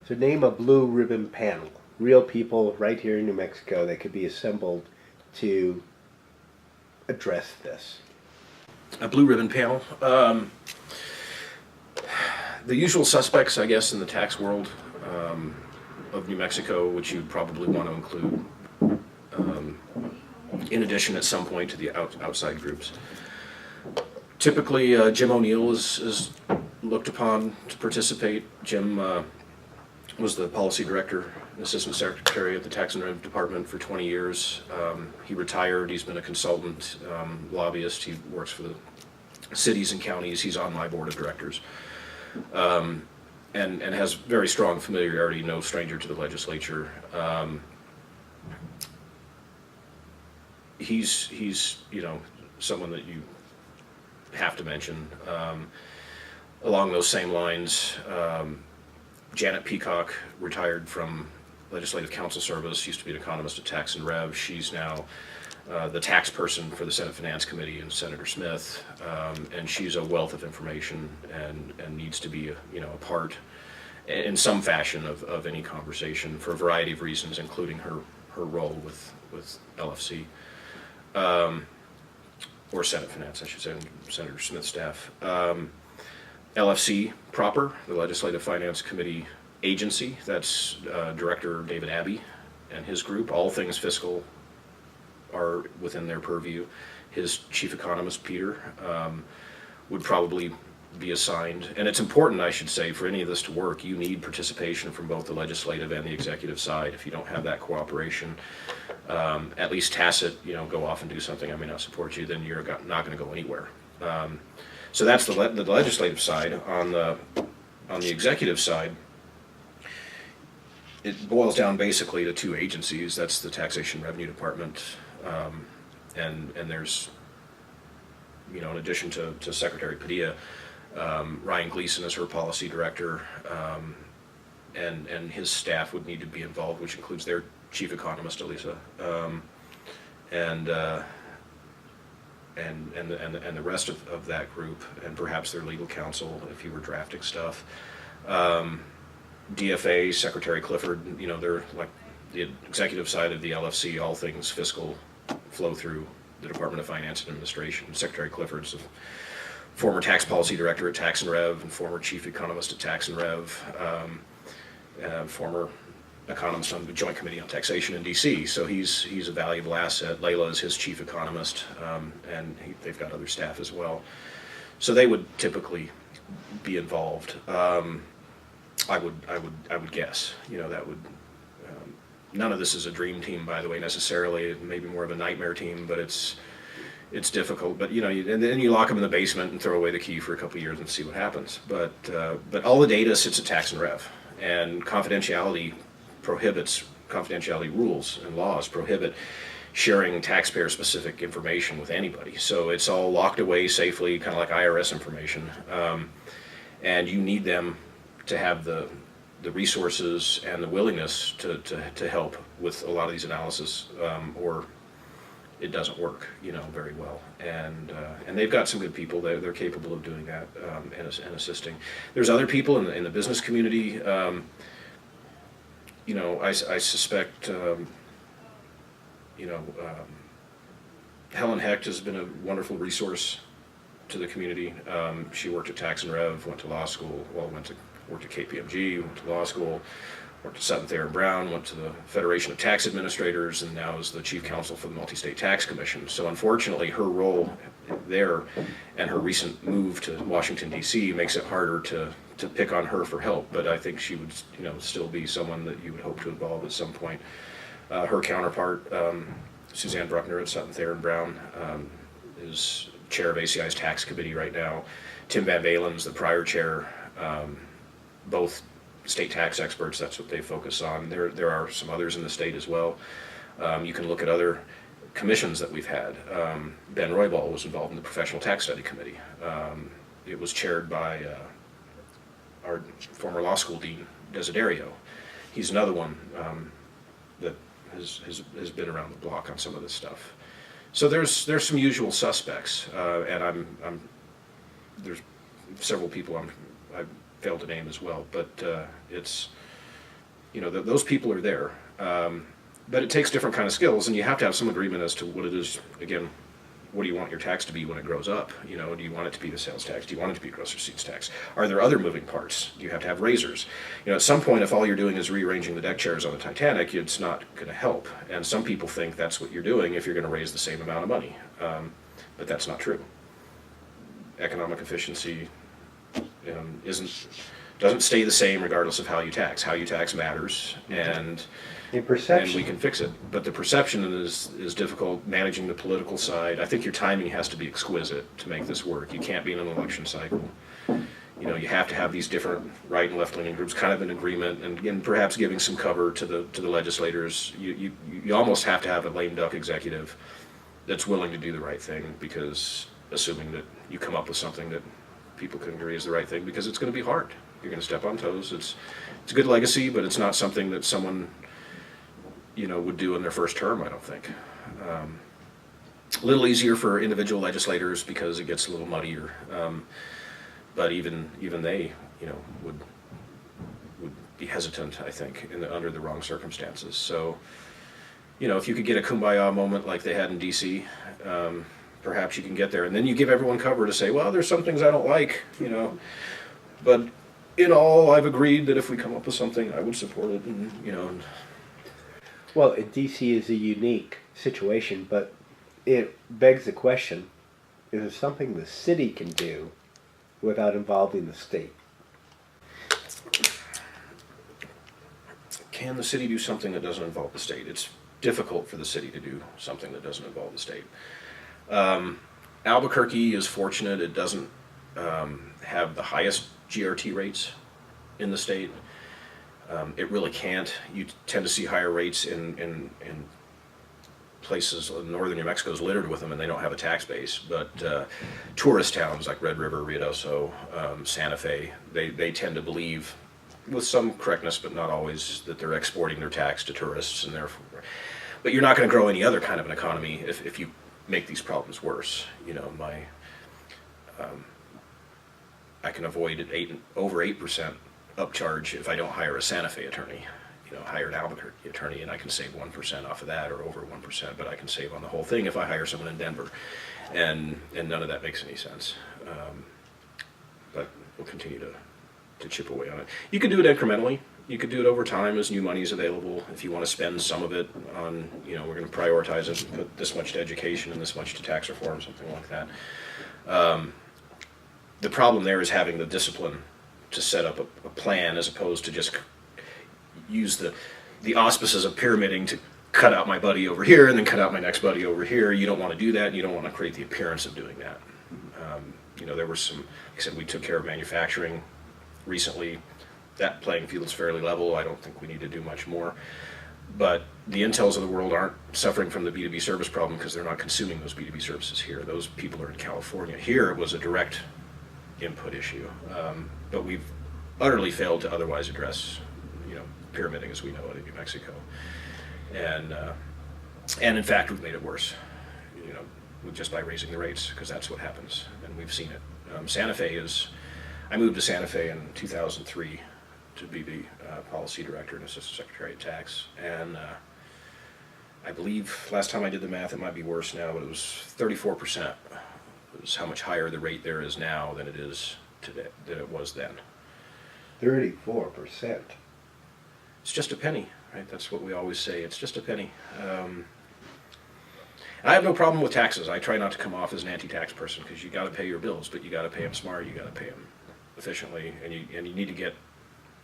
So name a blue ribbon panel. Real people right here in New Mexico that could be assembled to address this. A blue ribbon panel. The usual suspects, I guess, in the tax world of New Mexico, which you'd probably want to include in addition at some point to the outside groups. Typically, Jim O'Neill is looked upon to participate. Jim was the policy director, assistant secretary of the Tax and Revenue Department for 20 years. He retired. He's been a consultant, lobbyist. He works for the cities and counties. He's on my board of directors. And has very strong familiarity, no stranger to the legislature. He's someone that you have to mention. Along those same lines, Janet Peacock retired from Legislative Counsel Service, used to be an economist at Tax and Rev. She's now the tax person for the Senate Finance Committee and Senator Smith, and she's a wealth of information and needs to be a part in some fashion of any conversation for a variety of reasons, including her role with LFC. Or Senate Finance, I should say, Senator Smith's staff. LFC proper, the Legislative Finance Committee agency, that's Director David Abbey and his group. All things fiscal are within their purview. His chief economist, Peter, would probably be assigned. And it's important, I should say, for any of this to work, you need participation from both the legislative and the executive side. If you don't have that cooperation, at least tacit, go off and do something, I may not support you, then you're not going to go anywhere. So that's the legislative side. On the executive side, it boils down basically to two agencies. That's the Taxation Revenue Department, and there's, in addition to Secretary Padilla, Ryan Gleason is her policy director, and his staff would need to be involved, which includes their chief economist, Elisa, and the rest of that group, and perhaps their legal counsel if you were drafting stuff. DFA, Secretary Clifford, they're like the executive side of the LFC. All things fiscal flow through the Department of Finance and Administration. Secretary Clifford's a former tax policy director at Tax and Rev and former chief economist at Tax and Rev, former economist on the Joint Committee on Taxation in DC, so he's a valuable asset. Layla is his chief economist, and they've got other staff as well. So they would typically be involved. I would guess, that would. None of this is a dream team, by the way, necessarily. Maybe more of a nightmare team, but it's difficult. But and then you lock them in the basement and throw away the key for a couple of years and see what happens. But all the data sits at Tax and Rev, and confidentiality rules and laws prohibit sharing taxpayer-specific information with anybody. So it's all locked away safely, kind of like IRS information, and you need them to have the resources and the willingness to help with a lot of these analysis, or it doesn't work, very well. And they've got some good people. They're capable of doing that and assisting. There's other people in the business community. I suspect, Helen Hecht has been a wonderful resource to the community. She worked at Tax and Rev, went to law school, worked at KPMG, went to law school, worked at Sutton Thayer and Brown, went to the Federation of Tax Administrators, and now is the chief counsel for the Multi-State Tax Commission. So unfortunately, her role there and her recent move to Washington, D.C. makes it harder to pick on her for help, but I think she would still be someone that you would hope to involve at some point. Her counterpart, Suzanne Bruckner at Sutton Thayer and Brown, is chair of ACI's tax committee right now. Tim Van Valen's the prior chair, both state tax experts. That's what they focus on. There are some others in the state as well. You can look at other commissions that we've had. Ben Roybal was involved in the Professional Tax Study Committee. It was chaired by our former law school dean, Desiderio. He's another one that has been around the block on some of this stuff. So there's some usual suspects, and there's several people I failed to name as well, but it's those people are there. But it takes different kind of skills, and you have to have some agreement as to what it is. Again, what do you want your tax to be when it grows up? Do you want it to be the sales tax? Do you want it to be gross receipts tax? Are there other moving parts? Do you have to have raisers? At some point, if all you're doing is rearranging the deck chairs on the Titanic, it's not going to help. And some people think that's what you're doing if you're going to raise the same amount of money. But that's not true. Economic efficiency doesn't stay the same regardless of how you tax. How you tax matters, and we can fix it. But the perception is difficult. Managing the political side, I think your timing has to be exquisite to make this work. You can't be in an election cycle. You have to have these different right and left leaning groups kind of in agreement, and perhaps giving some cover to the legislators. You almost have to have a lame duck executive that's willing to do the right thing, because assuming that you come up with something that people can agree is the right thing, because it's going to be hard. You're going to step on toes. It's a good legacy, but it's not something that someone would do in their first term, I don't think. A little easier for individual legislators because it gets a little muddier, but even they would be hesitant, I think, under the wrong circumstances. So if you could get a kumbaya moment like they had in DC, perhaps you can get there, and then you give everyone cover to say, well, there's some things I don't like, but in all, I've agreed that if we come up with something, I would support it, and. Well, DC is a unique situation, but it begs the question, is there something the city can do without involving the state? Can the city do something that doesn't involve the state? It's difficult for the city to do something that doesn't involve the state. Albuquerque is fortunate. It doesn't have the highest GRT rates in the state. It really can't. You tend to see higher rates in places. Northern New Mexico is littered with them, and they don't have a tax base. But tourist towns like Red River, Ruidoso, Santa Fe, they tend to believe, with some correctness but not always, that they're exporting their tax to tourists, and therefore. But you're not going to grow any other kind of an economy if you make these problems worse. I can avoid over 8% upcharge if I don't hire a Santa Fe attorney. Hire an Albuquerque attorney, and I can save 1% off of that, or over 1%, but I can save on the whole thing if I hire someone in Denver, and none of that makes any sense. But we'll continue to chip away on it. You could do it incrementally. You could do it over time as new money is available. If you want to spend some of it on, we're going to prioritize it, put this much to education and this much to tax reform, something like that. The problem there is having the discipline to set up a plan, as opposed to just use the auspices of pyramiding to cut out my buddy over here and then cut out my next buddy over here. You don't want to do that, and you don't want to create the appearance of doing that. There were some, like I said, we took care of manufacturing recently. That playing field is fairly level. I don't think we need to do much more. But the Intels of the world aren't suffering from the B2B service problem because they're not consuming those B2B services here. Those people are in California. Here it was a direct input issue. But we've utterly failed to otherwise address, pyramiding as we know it in New Mexico. And in fact, we've made it worse, just by raising the rates, because that's what happens, and we've seen it. Santa Fe I moved to Santa Fe in 2003 to be the policy director and assistant secretary of tax, and I believe last time I did the math, it might be worse now, but it was 34%. Was how much higher the rate there is now than it is today, than it was then. 34%. It's just a penny, right? That's what we always say. It's just a penny. I have no problem with taxes. I try not to come off as an anti-tax person, because you got to pay your bills, but you got to pay them smart. You got to pay them efficiently, and you need to get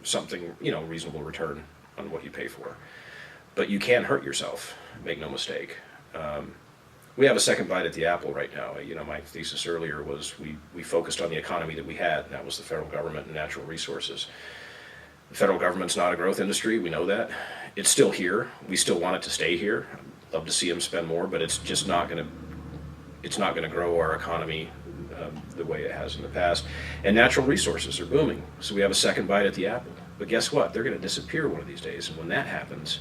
something, reasonable return on what you pay for. But you can hurt yourself. Make no mistake. We have a second bite at the apple right now. My thesis earlier was we focused on the economy that we had, and that was the federal government and natural resources. The federal government's not a growth industry. We know that. It's still here. We still want it to stay here. I'd love to see them spend more, but it's just not going to. It's not going to grow our economy the way it has in the past. And natural resources are booming, so we have a second bite at the apple. But guess what? They're going to disappear one of these days, and when that happens,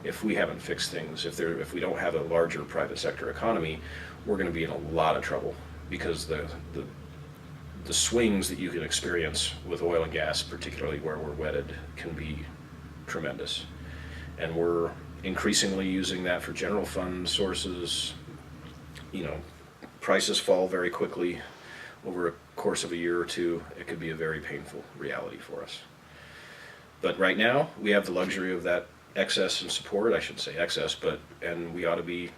if we haven't fixed things, if we don't have a larger private sector economy, we're going to be in a lot of trouble, because the swings that you can experience with oil and gas, particularly where we're wedded, can be tremendous. And we're increasingly using that for general fund sources. You know, prices fall very quickly over a course of a year or two. It could be a very painful reality for us. But right now, we have the luxury of that excess and support. I shouldn't say excess, and we ought to be,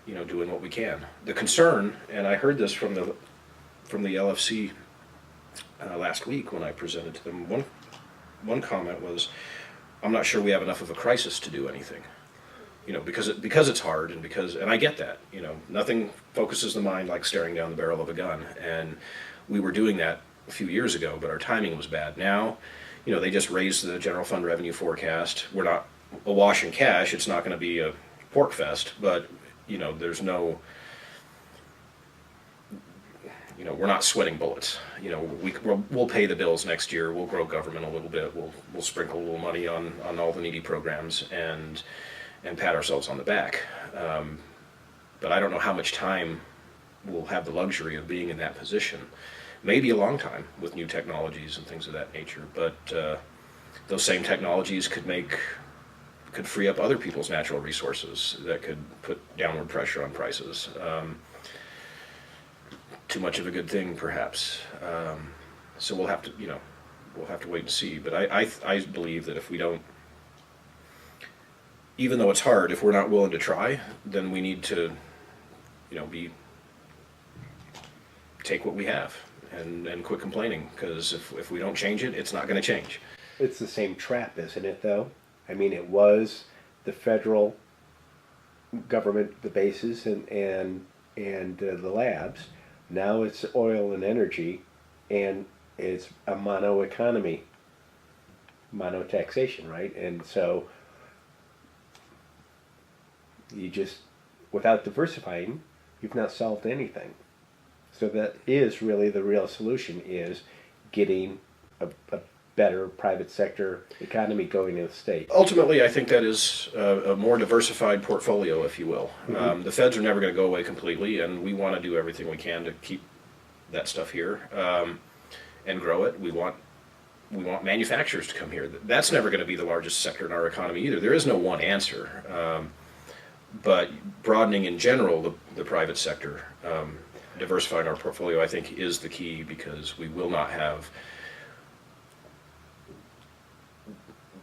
doing what we can. The concern, and I heard this from the LFC last week when I presented to them. One comment was, "I'm not sure we have enough of a crisis to do anything." Because it's hard, and I get that. Nothing focuses the mind like staring down the barrel of a gun, and we were doing that a few years ago, but our timing was bad. Now, they just raised the general fund revenue forecast. We're not awash in cash. It's not going to be a pork fest, but there's no. We're not sweating bullets. We'll pay the bills next year. We'll grow government a little bit. We'll sprinkle a little money on all the needy programs and pat ourselves on the back. But I don't know how much time we'll have the luxury of being in that position. Maybe a long time with new technologies and things of that nature. But those same technologies could free up other people's natural resources that could put downward pressure on prices. Too much of a good thing, perhaps. So we'll have to wait and see. But I believe that if we don't, even though it's hard, if we're not willing to try, then we need to, take what we have and quit complaining. Because if we don't change it, it's not going to change. It's the same trap, isn't it, though? I mean, it was the federal government, the bases, and the labs. Now it's oil and energy, and it's a mono economy, mono taxation, right? And so you just, without diversifying, you've not solved anything. So that is really the real solution, is getting a better private sector economy going in the state. Ultimately, I think that is a more diversified portfolio, if you will. Mm-hmm. The feds are never going to go away completely, and we want to do everything we can to keep that stuff here and grow it. We want manufacturers to come here. That's never going to be the largest sector in our economy either. There is no one answer. But broadening in general the private sector, diversifying our portfolio, I think, is the key, because we will not have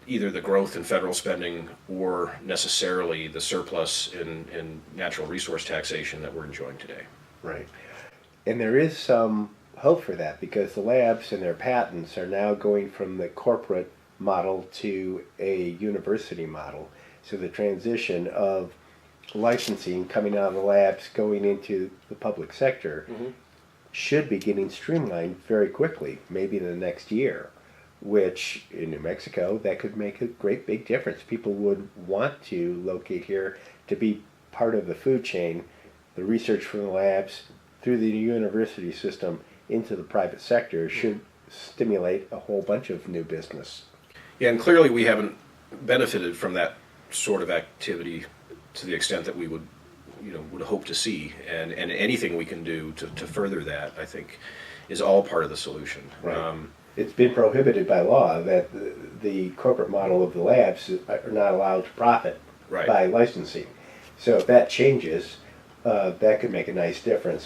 either the growth in federal spending or necessarily the surplus in natural resource taxation that we're enjoying today. Right. And there is some hope for that, because the labs and their patents are now going from the corporate model to a university model. So the transition of licensing coming out of the labs going into the public sector should be getting streamlined very quickly, maybe in the next year, which in New Mexico, that could make a great big difference. People would want to locate here to be part of the food chain, the research from the labs through the university system into the private sector should stimulate a whole bunch of new business. Yeah, and clearly we haven't benefited from that sort of activity to the extent that we would hope to see, and anything we can do to further that, I think, is all part of the solution. Right. It's been prohibited by law that the corporate model of the labs are not allowed to profit by licensing. So if that changes, that could make a nice difference.